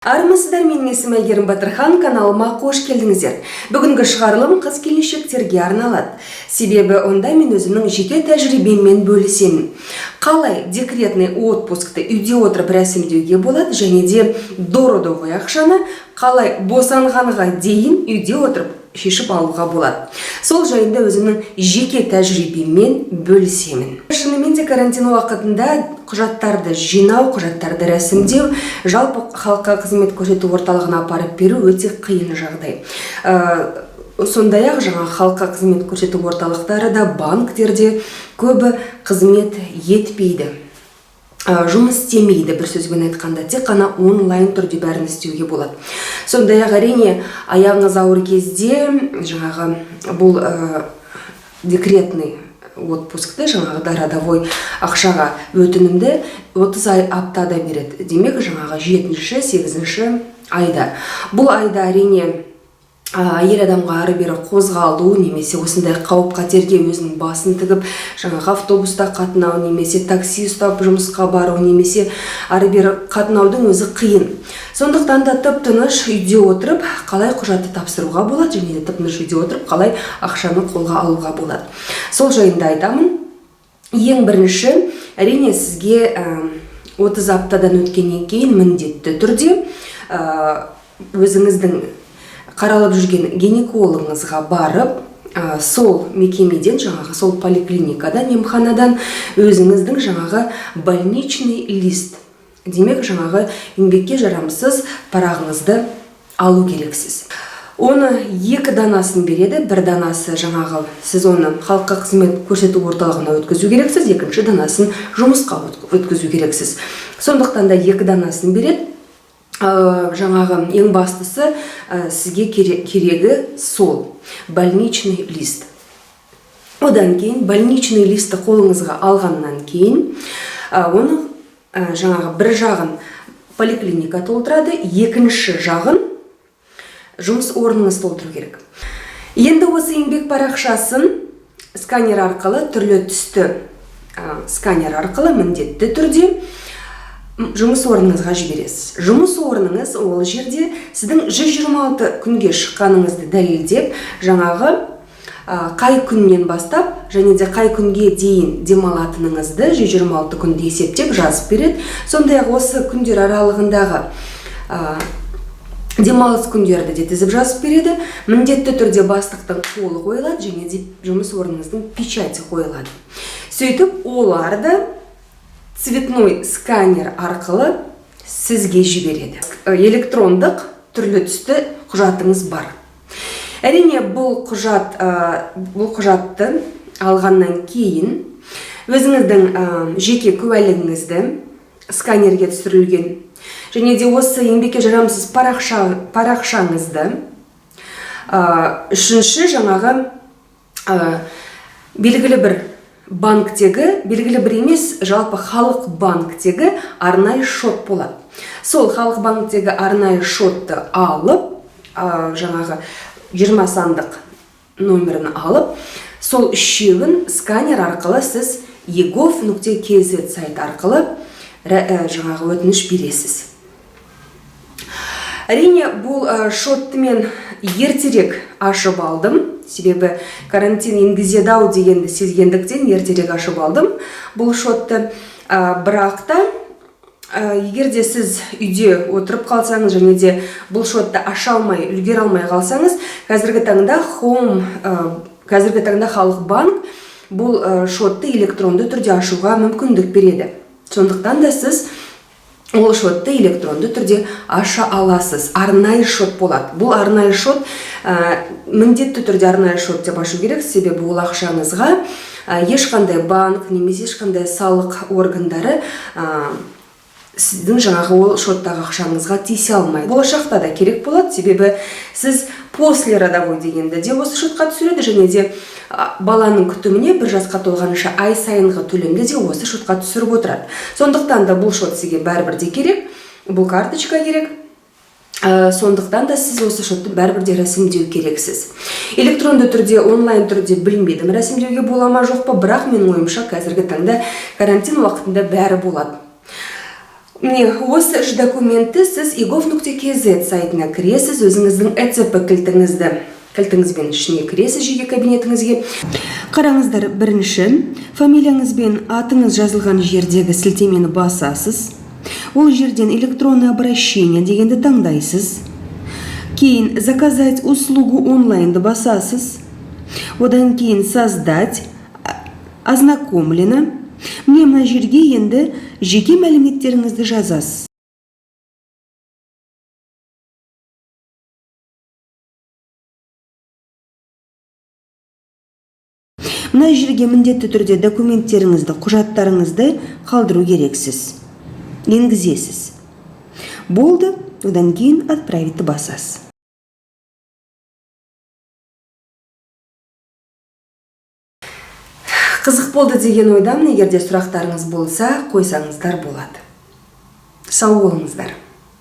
Армысыздар, менің есімім Әйгерім Батырхан, каналыма қош келдіңіздер. Бүгінгі шығарылым қыз-келіншектерге арналады. Себебі онда мен өзімнің жеке тәжірибеммен бөлісемін. Қалай декретный отпускты үйде отырып рәсімдеуге болады, және де до-родовой ақшаны қалай босанғанға дейін үйде отырып шешіп алуға болады. Сол жайында өзімнің жеке тәжірибеммен бөлісемін. Шынымен де карантин уақытында құжаттарды жинау, құжаттарды рәсімдеу, жалпы халыққа қызмет көрсету орталығына апарып беру өте қиын жағдай. Сондай-ақ халыққа қызмет көрсету орталықтары да, банктерде көбі қызмет етпейді. Жұмыс істемейді, бір сөзбен айтқанда, тек қана онлайн түрде бәрін істеуге болады. Сондай-ақ әрине аяғыңыз ауыр кезде бұл декретный отпускты родовой ақшаға өтінімді 30 аптада береді. Демек 7-8 айда. Бұл айда әрине әйел адамға ары-бері қозғалу, немесе осындай қауіп-қатерге өзінің басын тігіп, автобуста қатынау, немесе такси ұстап жұмысқа бару, немесе ары-бері қатынаудың өзі қиын. Сондықтан да тып-тыныш үйде отырып, қалай құжатты тапсыруға болады, және де тып-тыныш үйде отырып, қалай ақшаны қолға алуға болады. Сол жайында айтамын. Ең бірінші, әрине сізге 30 аптадан өткеннен кейін міндетті түрде өзіңіздің қаралып жүрген гинекологыңызға барып, сол мекемеден, сол поликлиникадан, емханадан өзіңіздің больничный лист, демек еңбекке жарамсыз парағыңызды алу керексіз. Оны 2 данасын береді. Бір данасы сіз оны халыққа қызмет көрсету орталығына өткізу керексіз, екінші данасын жұмысқа өткізу керексіз. Сондықтан да 2 данасын береді. Ең бастысы сізге керегі сол больничный лист. Одан кейін больничный листі қолыңызға алғаннан кейін оны бір жағын поликлиника толтырады, екінші жағын жұмыс орныңыз толтыру керек. Енді осы еңбек парақшасын сканер арқылы, түрлі түсті сканер арқылы міндетті түрде жұмыс орныңызға жібересіз. Жұмыс орныңыз ол жерде сіздің 126 күнге шыққаныңызды дәлелдеп, қай күннен бастап, және де қай күнге дейін демалатыныңызды 126 күнді есептеп жазып береді. Сондай-ақ осы күндер аралығындағы демалыс күндерді де тізіп жазып береді. Міндетті түрде бастықтың қолы қойылады, және де жұмыс орныңыздың печати қойылады. Сөйтіп, оларды цветной сканер арқылы сізге жібереді. Электрондық түрлі түсті құжатыңыз бар. Әрине, бұл құжатты алғаннан кейін өзіңіздің жеке куәлігіңізді сканерге түсірілген, және де осы еңбекке жарамсыз парақшаңызды үшінші белгілі бір банктегі, белгілі бір емес, жалпы халық банктегі арнайы шот болады. Сол халық банктегі арнайы шотты алып, 20 сандық номерін алып, сол үшеуін сканер арқылы сіз egov.kz сайт арқылы өтініш бересіз. Әрине, бұл шотты мен ертерек ашып алдым. Себебі карантин енгізеді-ау дегенді сезгендіктен ертерек ашып алдым бұл шотты. Бірақ та, егер де сіз үйде отырып қалсаңыз, және де бұл шотты аша алмай, үлгере алмай қалсаңыз, қазіргі таңда халық банк бұл шотты электронды түрде ашуға мүмкіндік береді. Сондықтан да сіз ол шотты электронды түрде аша аласыз. Арнайы шот болады. Бұл арнайы шот, міндетті түрде арнайы шот деп ашу керек, себебі ол ақшаңызға ешқандай банк, немесе ешқандай салық органдары сіздің ол шоттағы ақшаңызға тиісе алмайды. Болашақта да керек болады, себебі сіз после родовой дегенді де осы шотқа түсіреді, және де баланың күтіміне 1 жасқа толғанша ай сайынғы төлемді де осы шотқа түсіріп отырады. Сондықтан да бұл шот сізге бәрібір де керек, бұл карточка керек. Сондықтан да сіз осы шотты бәрібір де рәсімдеу керексіз. Электронды түрде, онлайн түрде білмедім, рәсімдеуге бола ма жоқ па, бірақ менің ойымша қазіргі таңда карантин уақытында бәрі болады. Міне, осы үш документті сіз egov.kz сайтына кіресіз, өзіңіздің ЭЦП кілтіңізбен ішіне кіресіз жеке кабинетіңізге. Қараңыздар, бірінші, фамилияңыз бен атыңыз жазылған жердегі сілтемені басасыз. Ол жерден электронный обращение дегенді таңдайсыз. Кейін заказать услугу онлайнды басасыз. Одан кейін создать, ознакомлено. Міне мына жерге енді жеке мәліметтеріңізді жазасыз. Мына жерге міндетті түрде документтеріңізді, құжаттарыңызды қалдыру керексіз. Енгізесіз. Болды, одан кейін отправитті басасыз. Қызық болды деген ойдамын. Егерде сұрақтарыңыз болса, қойсаңыздар болады. Сау болыңыздар.